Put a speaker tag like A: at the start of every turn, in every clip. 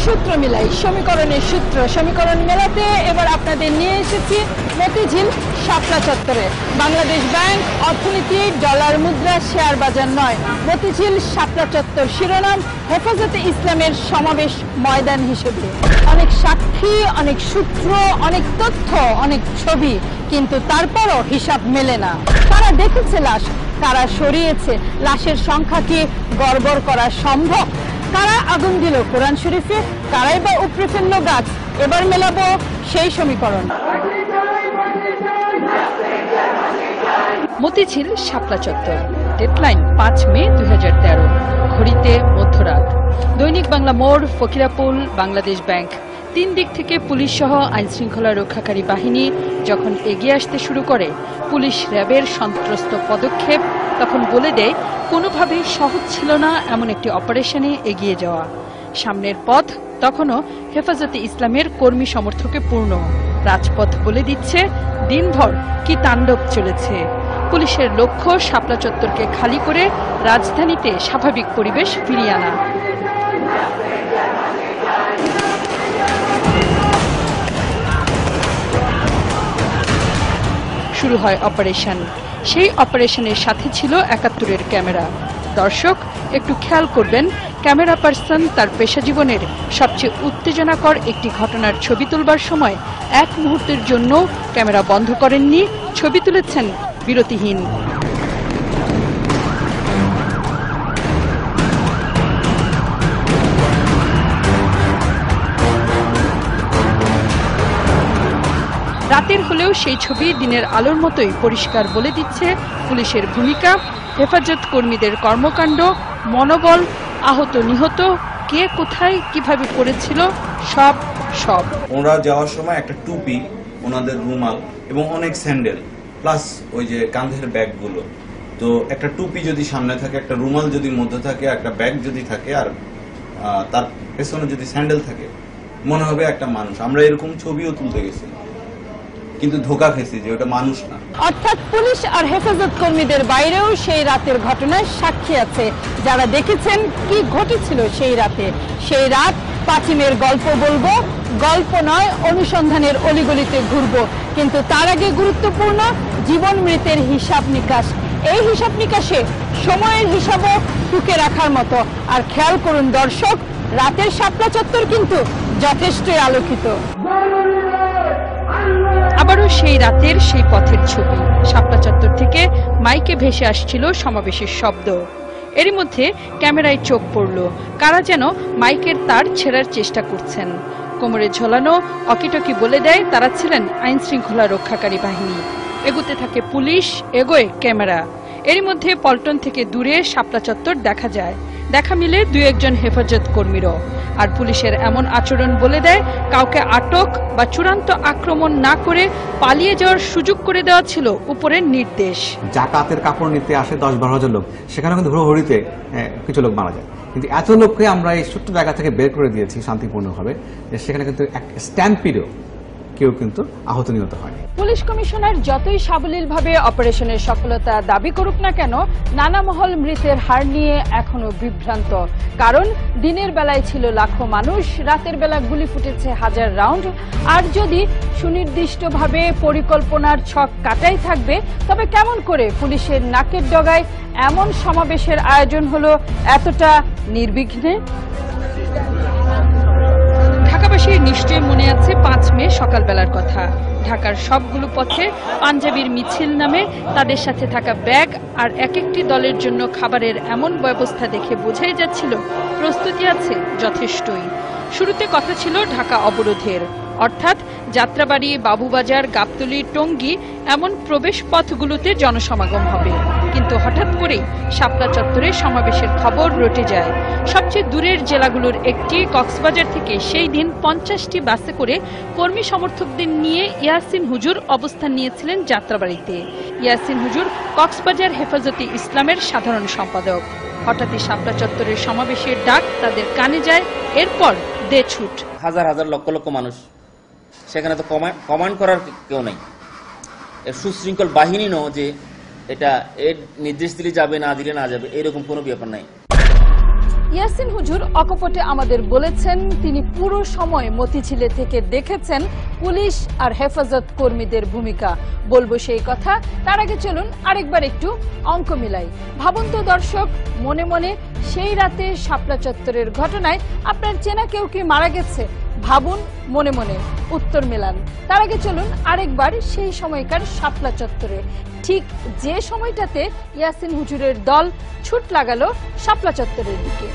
A: সূত্র মিলাই, সমীকরণের সূত্র সমীকরণ মেলাতে এবার আপনাদের নিয়ে এসেছি মতিঝিল শাপলা চত্বরে। বাংলাদেশ ব্যাংক, অর্থনীতি, ডলার মুদ্রা, শেয়ার বাজার নয়, মতিঝিল শাপলা চত্বর শিরোনাম হেফাজতে ইসলামের সমাবেশ ময়দান হিসেবে। অনেক সাক্ষী, অনেক সূত্র, অনেক তথ্য, অনেক ছবি, কিন্তু তারপরও হিসাব মেলে না। কারা দেখেছে লাশ, কারা সরিয়েছে, লাশের সংখ্যা কি গড়বড় করা সম্ভব? কারা আগুন দিল কোরআন শরীফে, কারাই বা উপড়ে ফেলল গাছ? এবার মেলাবো সেই সমীকরণ।
B: মতিঝিল শাপলা চত্বর, ডেডলাইন 5 মে 2013, ঘড়িতে মধ্যরাত। দৈনিক বাংলা মোড়, ফকিরাপুল, বাংলাদেশ ব্যাংক, 3 দিক থেকে পুলিশ সহ আইনশৃঙ্খলা রক্ষাকারী বাহিনী যখন এগিয়ে আসতে শুরু করে, পুলিশ র্যাবের সন্ত্রস্ত পদক্ষেপ তখন বলে দেয় কোনোভাবেই সহজ ছিল না এমন একটি অপারেশনে এগিয়ে যাওয়া। সামনের পথ তখনও হেফাজতে ইসলামের কর্মী সমর্থকে পূর্ণ। রাজপথ বলে দিচ্ছে দিনভর কি তাণ্ডব চলেছে। পুলিশের লক্ষ্য শাপলা চত্বরকে খালি করে রাজধানীতে স্বাভাবিক পরিবেশ ফিরিয়ে আনা। শুরু হয় অপারেশন। সেই অপারেশনের সাথে ছিল ৭১-এর ক্যামেরা। দর্শক একটু খেয়াল করবেন, ক্যামেরা পার্সন তার পেশা জীবনের সবচেয়ে উত্তেজনাকর একটি ঘটনার ছবি তুলবার সময় এক মুহূর্তের জন্য ক্যামেরা বন্ধ করেননি, ছবি তুলেছেন বিরতিহীন। রাতের হলেও সেই ছবি দিনের আলোর মতোই পরিষ্কার বলে দিচ্ছে পুলিশের ভূমিকা, হেফাজত কর্মীদের কর্মকাণ্ড, মনোবল, আহত নিহত, কে কোথায় কিভাবে করেছিল, সব।
C: ওরা যাওয়ার সময় একটা টুপি, ওনাদের রুমাল এবং অনেক স্যান্ডেল, প্লাস ওই যে কাঁধের ব্যাগগুলো। তো একটা টুপি যদি সামনে থাকে, একটা রুমাল যদি মধ্যে থাকে, একটা ব্যাগ যদি থাকে, আর তার পেছনে যদি স্যান্ডেল থাকে, মনে হবে একটা মানুষ। আমরা এরকম ছবিও তুলতে গেছিলাম, কিন্তু ধোকা খেয়েছি যে ওটা মানুষ না।
A: অর্থাৎ পুলিশ আর হেফাজত কর্মীদের বাইরেও সেই রাতের ঘটনায় সাক্ষী আছে, যারা দেখেছেন কি ঘটেছিল সেই রাতে। সেই রাত 5 মের গল্প বলবো, গল্প নয়, অনুসন্ধানের অলিগলিতে ঘুরবো। কিন্তু তার আগে গুরুত্বপূর্ণ জীবন মৃতের হিসাব নিকাশ। এই হিসাব নিকাশে সময়ের হিসাবও টুকে রাখার মতো। আর খেয়াল করুন দর্শক, রাতের শাপলা চত্বর কিন্তু যথেষ্টই আলোকিত।
B: আবারও সেই রাতের সেই পথের ছবি। শাপলা চত্বর থেকে মাইকে ভেসে আসছিল সমাবেশের শব্দ। এরই মধ্যে ক্যামেরায় চোখ পড়ল, কারা যেন মাইকের তার ছেঁড়ার চেষ্টা করছেন। কোমরে ঝোলানো অকিটকি বলে দেয় তারা ছিলেন আইন শৃঙ্খলা রক্ষাকারী বাহিনী। এগুতে থাকে পুলিশ, এগোয় ক্যামেরা। এরই মধ্যে পল্টন থেকে দূরে শাপলা চত্বর দেখা যায়। দেখা মিলে 2-1 হেফাজত কর্মীরও। আর পুলিশের এমন আচরণ বলে দেয় কাউকে আটক বা চূড়ান্ত আক্রমণ না করে পালিয়ে যাওয়ার সুযোগ করে দেওয়া ছিল উপরের নির্দেশ।
D: জাকাতের কাপড় নিতে আসে 10-12 হাজার লোক, সেখানে কিন্তু হুড়োহুড়িতে কিছু লোক মারা যায়। কিন্তু এত লোককে আমরা এই ছোট্ট জায়গা থেকে বের করে দিয়েছি শান্তিপূর্ণভাবে, সেখানে কিন্তু স্ট্যাম্পিডও কেউ কিন্তু আহত নিহত হয়নি।
A: পুলিশ কমিশনার যতই সাবলীলভাবে অপারেশনের সফলতা দাবি করুক না কেন, নানা মহল মৃতের হার নিয়ে এখনো বিভ্রান্ত। কারণ দিনের বেলায় ছিল লাখো মানুষ, রাতের বেলা গুলি ফুটেছে 1000 রাউন্ড। আর যদি সুনির্দিষ্টভাবে পরিকল্পনার ছক কাটাই থাকবে, তবে কেমন করে পুলিশের নাকের ডগায় এমন সমাবেশের আয়োজন হলো এতটা নির্বিঘ্নে? ঢাকাবাসীর নিশ্চয়ই মনে আছে 5 মে সকালবেলার কথা। ঢাকার সবগুলো পথে পাঞ্জাবির মিছিল নামে তাদের সাথে থাকা ব্যাগ আর এক একটি দলের জন্য খাবারের এমন ব্যবস্থা দেখে বোঝাই যাচ্ছিল প্রস্তুতি আছে যথেষ্টই। শুরুতে কথা ছিল ঢাকা অবরোধের, অর্থাৎ যাত্রাবাড়ি, বাবুবাজার, গাবতলী, টঙ্গী এমন প্রবেশ পথগুলোতে জনসমাগম হবে। কিন্তু হঠাৎ করেই শাপলা চত্বরে সমাবেশের খবর রটে যায়। সবচেয়ে দূরের জেলাগুলোর একটি কক্সবাজার থেকে সেই দিন 50টি বাসে করে কর্মী সমর্থকদের নিয়ে ইয়াসিন হুজুর অবস্থান নিয়েছিলেন যাত্রাবাড়িতে। ইয়াসিন হুজুর কক্সবাজার হেফাজতে ইসলামের সাধারণ সম্পাদক। হঠাৎই শাপলা চত্বরের সমাবেশের ডাক তাদের কানে যায়, এরপর দে ছুট।
E: হাজার হাজার লক্ষ লক্ষ মানুষ, সেখানে তো কমান্ড করার কেউ নেই। সুশৃঙ্খল বাহিনী নয় যে এটা এর নির্দেশ দিলে যাবে, না দিলে না যাবে, এরকম কোনো ব্যাপার নাই।
B: ইয়াসিন হুজুর অকপটে আমাদের বলেছেন তিনি পুরো সময় মতিঝিলে থেকে দেখেছেন পুলিশ আর হেফাজত কর্মীদের ভূমিকা। বলবো সেই কথা, তার আগে চলুন আরেকবার একটু অঙ্ক মিলাই। ভাবুন তো দর্শক, মনে মনে সেই রাতে শাপলা চত্বরের ঘটনায় আপনার চেনা কেউ কি মারা গেছে? ভাবুন মনে মনে, উত্তর মেলান। তার আগে চলুন আরেকবার সেই সময়কার শাপলা চত্বরে, ঠিক যে সময়টাতে ইয়াসিন হুজুরের দল ছুট লাগালো শাপলা চত্বরের দিকে।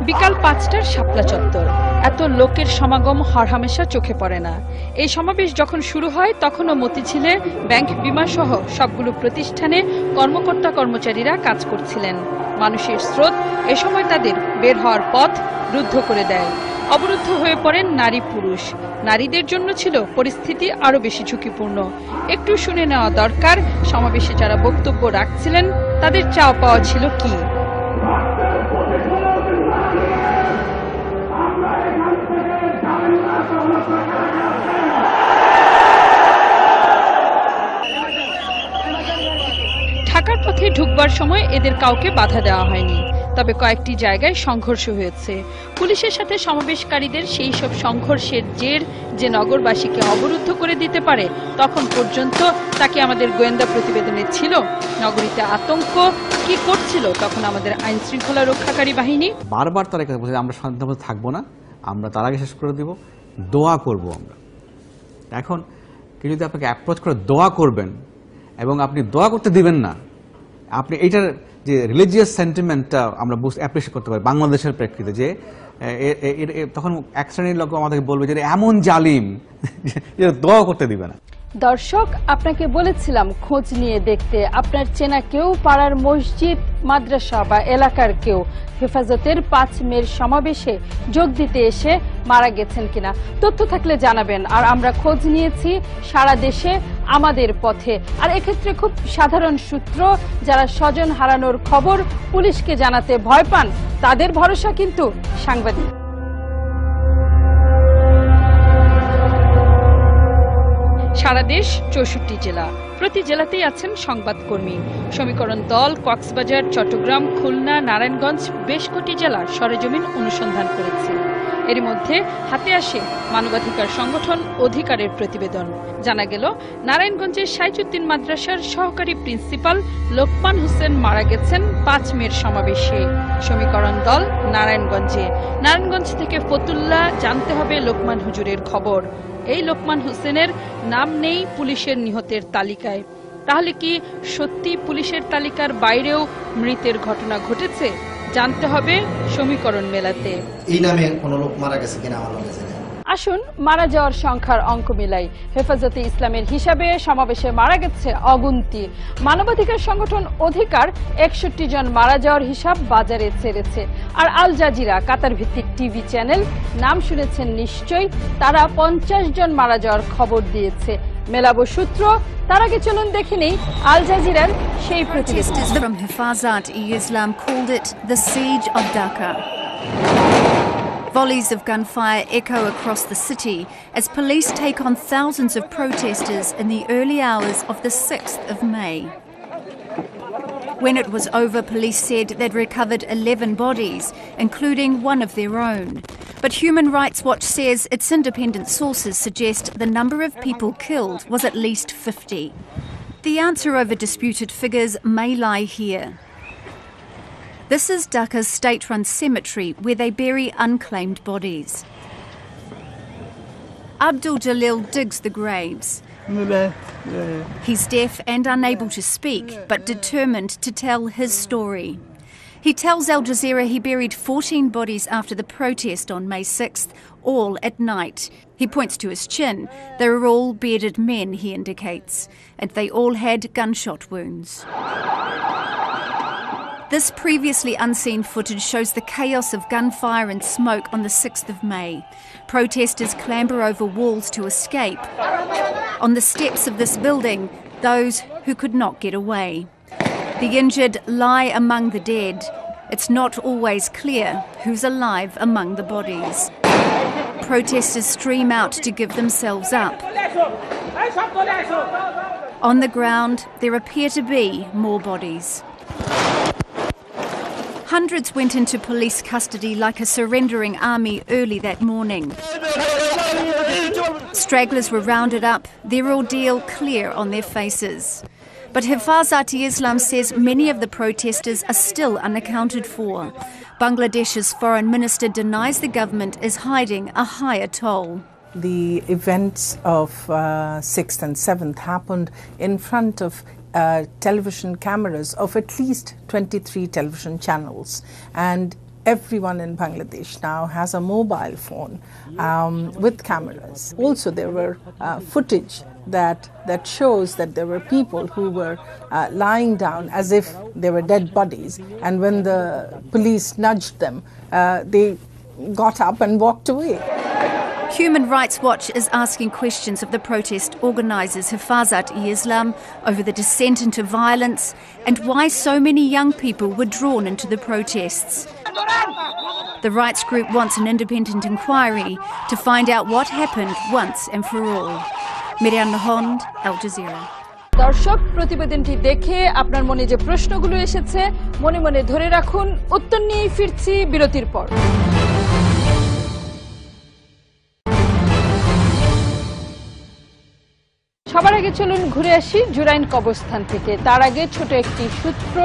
A: বিকাল 5টার শাপলা চত্বর। এত লোকের সমাগম হরহামেশা চোখে পড়ে না। এই সমাবেশ যখন শুরু হয় তখনও মতিঝিলে ব্যাংক, বিমা সহ সবগুলো প্রতিষ্ঠানে কর্মকর্তা কর্মচারীরা কাজ করছিলেন। মানুষের স্রোত এ সময় তাদের বের হওয়ার পথ রুদ্ধ করে দেয়। অবরুদ্ধ হয়ে পড়েন নারী পুরুষ। নারীদের জন্য ছিল পরিস্থিতি আরো বেশি ঝুঁকিপূর্ণ। একটু শুনে নেওয়া দরকার সমাবেশে যারা বক্তব্য রাখছিলেন তাদের চাওয়া পাওয়া ছিল কি। ঢাকার পথে ঢুকবার সময় এদের কাউকে বাধা দেওয়া হয়নি, তবে কয়েকটি জায়গায় সংঘর্ষ হয়েছে। পুলিশের সাথে সমাবেশকারীদের সেই সব সংঘর্ষের জের যে নগরবাসীকে অবরুদ্ধ করে দিতে পারে, তখন পর্যন্ত তাকে আমাদের গোয়েন্দা প্রতিবেদনে ছিল। নগরীতে আতঙ্ক কি করছিল তখন আমাদের আইন শৃঙ্খলা রক্ষাকারী বাহিনী?
D: বারবার তারা কথা বলছে আমরা শান্তিমতো থাকবো না, আমরা তার আগে শেষ করে দিব, দোয়া করব আমরা। এখন কেউ যদি আপনাকে অ্যাপ্রোচ করে দোয়া করবেন এবং আপনি দোয়া করতে দিবেন না, আপনি এইটার যে রিলিজিয়াস সেন্টিমেন্টটা আমরা অ্যাপ্রিসিয়েট করতে পারি বাংলাদেশের প্রেক্ষিতে, যে তখন এক শ্রেণীর লোক আমাদেরকে বলবে যে এমন জালিম যে দোয়া করতে দিবে না।
B: দর্শক, আপনাকে বলেছিলাম খোঁজ নিয়ে দেখতে আপনার চেনা কেউ, পাড়ার মসজিদ, মাদ্রাসা বা এলাকার কেউ হেফাজতের 5 মের সমাবেশে যোগ দিতে এসে মারা গেছেন কিনা। তথ্য থাকলে জানাবেন। আর আমরা খোঁজ নিয়েছি সারা দেশে, আমাদের পথে। আর এক্ষেত্রে খুব সাধারণ সূত্র, যারা স্বজন হারানোর খবর পুলিশকে জানাতে ভয় পান, তাদের ভরসা কিন্তু সাংবাদিক।
A: সারা দেশ 64 জেলা, প্রতি জেলাতেই আছেন সংবাদকর্মী। সমীকরণ দল কক্সবাজার, চট্টগ্রাম, খুলনা, নারায়ণগঞ্জ, বেশ কটি জেলার সরেজমিন অনুসন্ধান করেছে। এর মধ্যে হাতে আসে মানবাধিকার সংগঠন অধিকারের প্রতিবেদন। জানা গেল নারায়ণগঞ্জের সাইজুদ্দিন মাদ্রাসার সহকারী প্রিন্সিপাল লোকমান হোসেন মারা গেছেন 5 মের সমাবেশে। সমীকরণ দল নারায়ণগঞ্জে। নারায়ণগঞ্জ থেকে ফতুল্লা, জানতে হবে লোকমান হুজুরের খবর। এই লোকমান হোসেনের নাম নেই পুলিশের নিহতের তালিকায়। তাহলে কি সত্যি পুলিশের তালিকার বাইরেও মৃতের ঘটনা ঘটেছে? জানতে হবে সমীকরণ মেলাতে।
F: এই নামে কোনো লোক মারা গেছে কিনা আমার মনে হয়।
B: আসুন মারা যাওয়ার সংখ্যার অঙ্ক মিলাই। হেফাজতে ইসলামের হিসাবে সমাবেশে মারা গেছে অগুন্তি। মানবাধিকার সংগঠন অধিকার 61 জন মারা যাওয়ার হিসাব বাজারে ছেড়েছে। আর আল জাজিরা, কাতার ভিত্তিক টিভি চ্যানেল, নাম শুনেছেন নিশ্চয়ই, তারা 50 জন মারা যাওয়ার খবর দিয়েছে। মেলাবো সূত্র। তার আগে চলুন দেখে নেই আল জাজিরার সেই প্রতিবেদন।
G: Protesters from Hifazat-e-Islam called it the Siege of Dhaka. Volleys of gunfire echo across the city as police take on thousands of protesters in the early hours of the 6th of May. When it was over, police said they'd recovered 11 bodies, including one of their own. But Human Rights Watch says its independent sources suggest the number of people killed was at least 50. The answer over disputed figures may lie here. This is Dhaka's state-run cemetery where they bury unclaimed bodies. Abdul Jalil digs the graves. He's deaf and unable to speak, but determined to tell his story. He tells Al Jazeera he buried 14 bodies after the protest on May 6th, all at night. He points to his chin. They were all bearded men, he indicates, and they all had gunshot wounds. This previously unseen footage shows the chaos of gunfire and smoke on the 6th of May. Protesters clamber over walls to escape. On the steps of this building, those who could not get away. The injured lie among the dead. It's not always clear who's alive among the bodies. Protesters stream out to give themselves up. On the ground, there appear to be more bodies. Hundreds went into police custody like a surrendering army early that morning. Stragglers were rounded up, their ordeal clear on their faces. But Hifazat-e-Islam says many of the protesters are still unaccounted for. Bangladesh's foreign minister denies the government is hiding a higher toll.
H: The events of 6th and 7th happened in front of television cameras of at least 23 television channels, and everyone in Bangladesh now has a mobile phone with cameras. Also, there were footage that shows that there were people who were lying down as if they were dead bodies, and when the police nudged them, they got up and walked away.
G: Human Rights Watch is asking questions of the protest organisers Hifazat-e-Islam over the descent into violence and why so many young people were drawn into the protests. The rights group wants an independent inquiry to find out what happened once and for all. Miriam Nahond, Al Jazeera.
B: দর্শক, প্রতিবেদনটি দেখে আপনার মনে যে প্রশ্নগুলো এসেছে মনে মনে ধরে রাখুন, উত্তর নিয়ে ফিরছি বিরতির পর। সবার আগে চলুন ঘুরে আসি জুরাইন কবরস্থান থেকে। তার আগে ছোট একটি সূত্র,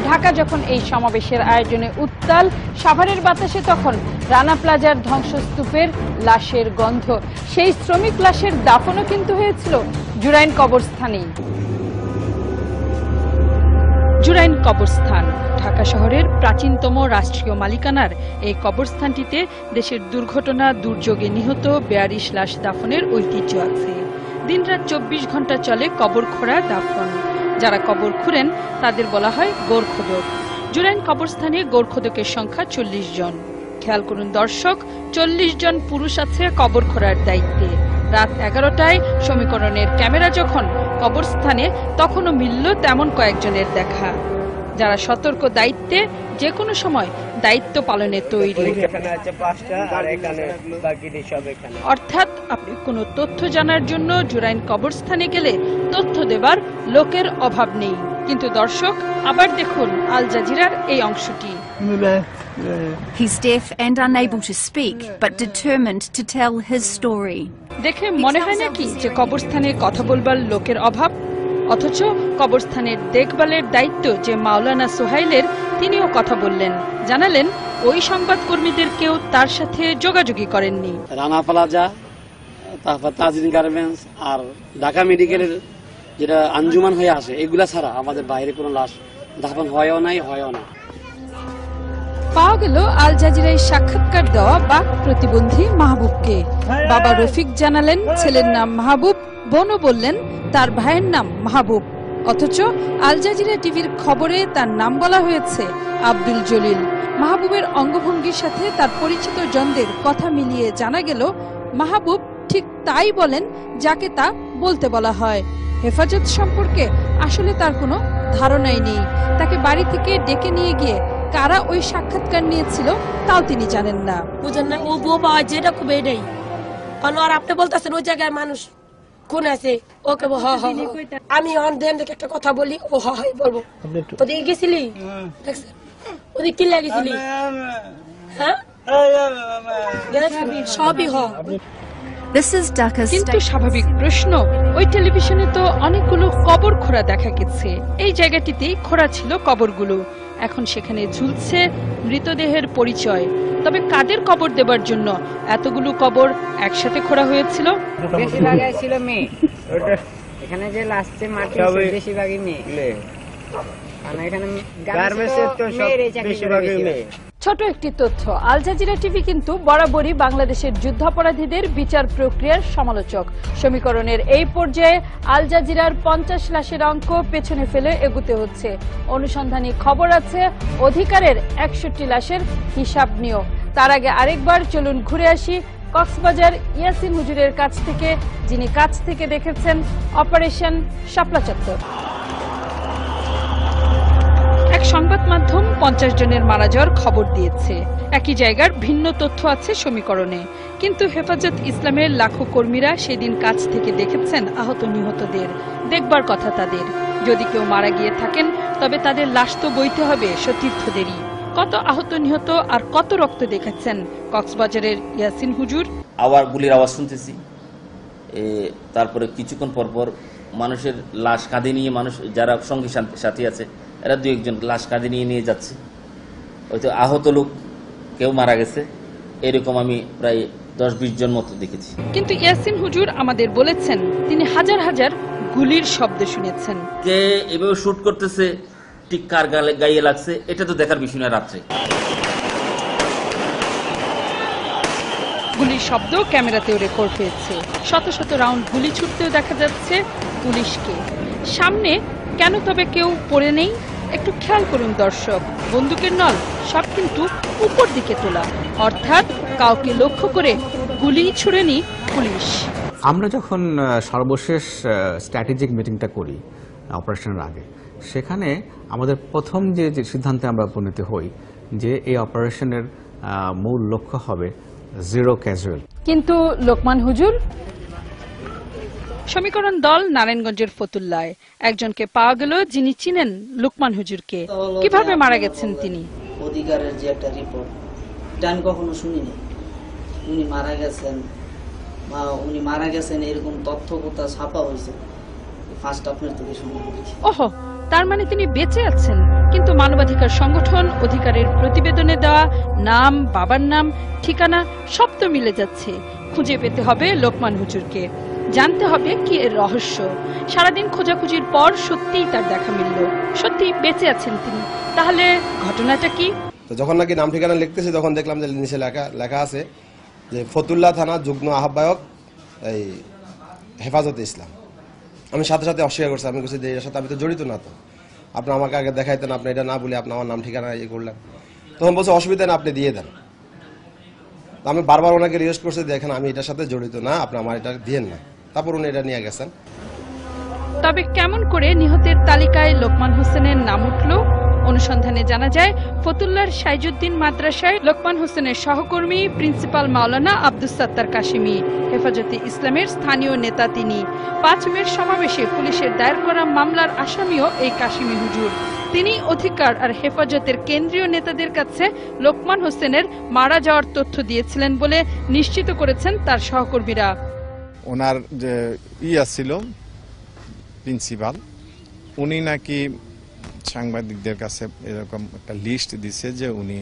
B: ঢাকা যখন এই সমাবেশের আয়োজনে উত্তাল, সাভারের বাতাসে তখন রানা প্লাজার ধ্বংসস্তূপের লাশের গন্ধ। সেই শ্রমিক লাশের দাফনও কিন্তু হয়েছিল জুরাইন কবরস্থানেই। জুরাইন কবরস্থান ঢাকা শহরের প্রাচীনতম রাষ্ট্রীয় মালিকানার এই কবরস্থানটিতে দেশের দুর্ঘটনা দুর্যোগে নিহত 42 লাশ দাফনের ঐতিহ্য আছে। দিনরাত 24 ঘন্টা চলে কবর খোঁড়া দাফন। যারা কবর খুঁড়েন তাদের বলা হয় গোরখোদক। জুরাইন কবরস্থানে গোরখোদকের সংখ্যা 40 জন। খেয়াল করুন দর্শক, 40 জন পুরুষ আছে কবর খোঁড়ার দায়িত্বে। রাত 11টায় সমীকরণের ক্যামেরা যখন কবরস্থানে, তখনও মিলল তেমন কয়েকজনের দেখা, যারা সতর্ক দায়িত্বে যে কোনো সময় দায়িত্ব পালনে তৈরি। অর্থাৎ আপনি কোনো তথ্য জানার জন্য জুরাইন কবরস্থানে গেলে তথ্য দেবার লোকের অভাব নেই। কিন্তু দর্শক, আবার দেখুন আল জাজিরার এই অংশটি।
G: He's deaf and unable to speak, but determined to tell his story.
B: দেখে মনে হয় নাকি যে কবরস্থানে কথা বলবার লোকের অভাব? অথচ কবরস্থানের দেখভালের দায়িত্ব যে মাওলানা সোহাইলের, তিনিও কথা বললেন, জানালেন ওই সংবাদকর্মীদের কেউ তার সাথে যোগাযোগই করেননি।
I: রানা প্লাজা, তারপর তাজরিন গার্মেন্টস আর ঢাকা মেডিকেলের যেটা আঞ্জুমান হয়ে আসে, এগুলা ছাড়া আমাদের বাইরে কোনো লাশ দাফন হয়ও না।
B: পাওয়া গেল আল জাজিরায় সাক্ষাৎকার দেওয়া বাক প্রতিবন্ধী মাহবুবকে। বাবা রফিক জানালেন ছেলের নাম মাহবুব, বোনও বললেন তার ভাইয়ের নাম মাহবুব। অথচ আল জাজিরা টিভির খবরে তার নাম বলা হয়েছে আব্দুল জলিল। মাহবুবের অঙ্গভঙ্গির সাথে তার পরিচিত জনদের কথা মিলিয়ে জানা গেল মাহবুব ঠিক তাই বলেন যাকে তা বলতে বলা হয়। হেফাজত সম্পর্কে আসলে তার কোনো ধারণাই নেই। তাকে বাড়ি থেকে ডেকে নিয়ে গিয়ে কারা ওই সাক্ষাৎকার নিয়েছিল তাও তিনি জানেন না।
J: বুঝেন না, ও বউ পাওয়া যেটা খুব এটাই। আর আপনি বলতেছেন ওই জায়গায় মানুষ কোন আছে, ওকে আমি দেখে একটা কথা বলি, ও হয় বলবো। ওদিকে গেছিলি, দেখছেন ওদিকে কি লাগেছিলি? হ্যাঁ, সবই হয়।
B: কিন্তু স্বাভাবিক প্রশ্ন, ওই টেলিভিশনে তো অনেকগুলো কবর খোঁড়া দেখা গেছে। এই জায়গাটিতেই খোঁড়া ছিল কবরগুলো। এখন সেখানে ঝুলছে মৃতদেহের পরিচয়। তবে কাদের কবর দেবার জন্য এতগুলো কবর একসাথে খোঁড়া হয়েছিল?
K: বেশিরভাগই ছিল মেয়ে। এখানে যে লাস্টে মাটি বেশিরভাগই মেয়ে।
B: ছোট একটি তথ্য, আল জাজিরা টিভি কিন্তু বরাবরই বাংলাদেশের যুদ্ধাপরাধীদের বিচার প্রক্রিয়ার সমালোচক। সমীকরণের এই পর্যায়ে আল জাজিরার 50 লাশের অঙ্ক পেছনে ফেলে এগুতে হচ্ছে। অনুসন্ধানী খবর আছে অধিকারের 61 লাশের হিসাব নিয়েও। তার আগে আরেকবার চলুন ঘুরে আসি কক্সবাজার ইয়াসিন হুজুরের কাছ থেকে, যিনি কাছ থেকে দেখেছেন অপারেশন শাপলা চত্বর। এক সংবাদ মাধ্যম 50 জনের মারা যাওয়ার খবর দিয়েছে। একই জায়গার ভিন্ন তথ্য আছে সমীকরণে। কিন্তু হেফাজত ইসলামের লাখো কর্মীরা সেদিন কাছ থেকে দেখেছেন আহত নিহতদের। দেখবার কথা তাদের। যদি কেউ মারা গিয়ে থাকেন তবে তাদের লাশ তো বইতে হবে সতীর্থদেরই।
A: কত আহত নিহত আর কত রক্ত দেখেছেন কক্সবাজারের ইয়াসিন হুজুর।
E: আবার গুলির আওয়াজ শুনতেছি, তারপরে কিছুক্ষণ পরপর মানুষের লাশ কাঁধে নিয়ে, মানুষ যারা সঙ্গী সাথী আছে এরা 2-1 লাশ কাঁধে নিয়ে যাচ্ছে। হয়তো আহত লোক কেউ মারা গেছে, এরকম আমি প্রায় 10-20 জন মতো দেখেছি।
A: কিন্তু ইয়াসিন হুজুর আমাদের বলেছেন তিনি হাজার হাজার গুলির শব্দ শুনেছেন।
E: কে এভাবে শুট করতেছে, ঠিক কার গায়ে লাগছে এটা তো দেখার বিষয় না। রাত্রে
A: গুলির শব্দ ক্যামেরাতেও রেকর্ড হয়েছে। শত শত রাউন্ড গুলি ছুটতেও দেখা যাচ্ছে পুলিশকে। সামনে কেন তবে কেউ পড়ে নেই? একটু খেয়াল করুন দর্শক, বন্দুকের নল সব কিন্তু উপর দিকে তোলা, অর্থাৎ কাউকে লক্ষ্য করে গুলি ছুড়েনি পুলিশ।
D: আমরা যখন সর্বশেষ স্ট্র্যাটেজিক মিটিংটা করি অপারেশনের আগে, সেখানে আমাদের প্রথম যে সিদ্ধান্তে আমরা উপনীত হই যে এই অপারেশনের মূল লক্ষ্য হবে 0 ক্যাজুয়াল।
A: কিন্তু লোকমান হুজুর, সমীকরণ দল নারায়ণগঞ্জের ফতুল্লায় একজনকে পাওয়া গেল যিনি চিনেন লোকমান হুজুরকে। কিভাবে মারা গেছেন তিনি?
L: অধিকারের যে একটা রিপোর্ট, এটা আমি কখনো শুনিনি। উনি মারা গেছেন এরকম তথ্য কোথাও ছাপা হয়েছে, ফার্স্ট আপনার থেকে শুনলাম।
A: ওহো, তার মানে তিনি বেঁচে আছেন, কিন্তু মানবাধিকার সংগঠন অধিকারের প্রতিবেদনে দেওয়া নাম, বাবার নাম, ঠিকানা সব তো মিলে যাচ্ছে। খুঁজে পেতে হবে লোকমান হুজুরকে, জানতে হবে কি এর রহস্য। সারাদিন খোঁজাখুঁজির পর সত্যিই তার দেখা মিলল, সত্যি বেঁচে আছেন তিনি। তাহলে ঘটনাটা কি?
M: তো যখন নাকি নাম ঠিকানা লিখতেছি তখন দেখলাম যে নিচে লেখা আছে যে ফতুল্লা থানা যুগ্ম আহ্বায়ক এই হেফাজতে ইসলাম। আমি সাথে সাথে অস্বীকার করছি, আমি বলছি যে এর সাথে আমি তো জড়িত না, তো আপনি আমাকে আগে দেখাইতেন, আপনি এটা না বলে আপনি আমার নাম ঠিকানা ইয়ে করলেন। তখন বলছে অসুবিধা না, আপনি দিয়ে দেন। আমি বারবার ওনাকে রিকোয়েস্ট করছি, দেখেন আমি এটার সাথে জড়িত না, আপনি আমার এটা দিয়েন না। তারপর উনি এটা নিয়ে গেছেন।
A: তবে কেমন করে নিহতের তালিকায় লোকমান হোসেনের নাম উঠল? অনুসন্ধানে জানা যায় ফতুল্লার সাইজুদ্দিন মাদ্রাসায় লোকমান হোসেনের সহকর্মী প্রিন্সিপাল মাওলানা আব্দুস সাত্তার কাশিমি, হেফাজতে ইসলামের স্থানীয় নেতা তিনি। 5 মের সমাবেশে পুলিশের দায়ের করা মামলার আসামিও এই কাশিমি হুজুর। তিনি অধিকার আর হেফাজতের কেন্দ্রীয় নেতাদের কাছে লোকমান হোসেনের মারা যাওয়ার তথ্য দিয়েছিলেন বলে নিশ্চিত করেছেন তার সহকর্মীরা।
N: ওনার যে ছিল প্রিন্সিপাল, উনি নাকি সাংবাদিকদের কাছে এরকম একটা লিস্ট দিছে যে উনি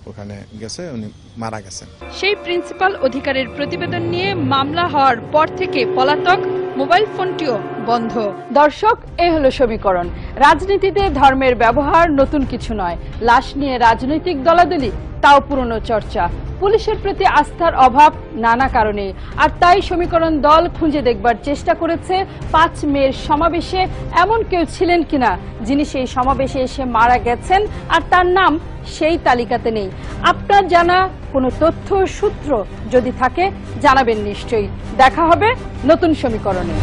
N: ওখানে গেছে, উনি মারা গেছেন।
A: সেই প্রিন্সিপাল অধিকারের প্রতিবেদন নিয়ে মামলা হওয়ার পর থেকে পলাতক, মোবাইল ফোনটিও বন্ধ। দর্শক, এই হলো সমীকরণ। রাজনীতিতে ধর্মের ব্যবহার নতুন কিছু নয়। লাশ নিয়ে রাজনৈতিক দলাদলি, তাও পুরনো চর্চা। পুলিশের প্রতি আস্থার অভাব নানা কারণে। আর তাই সমীকরণ দল খুঁজে দেখবার চেষ্টা করেছে 5 মের সমাবেশে এমন কেউ ছিলেন কিনা যিনি সেই সমাবেশে এসে মারা গেছেন আর তার নাম সেই তালিকাতে নেই। আপনার জানা কোনো তথ্য সূত্র যদি থাকে জানাবেন নিশ্চয়ই। দেখা হবে নতুন সমীকরণে।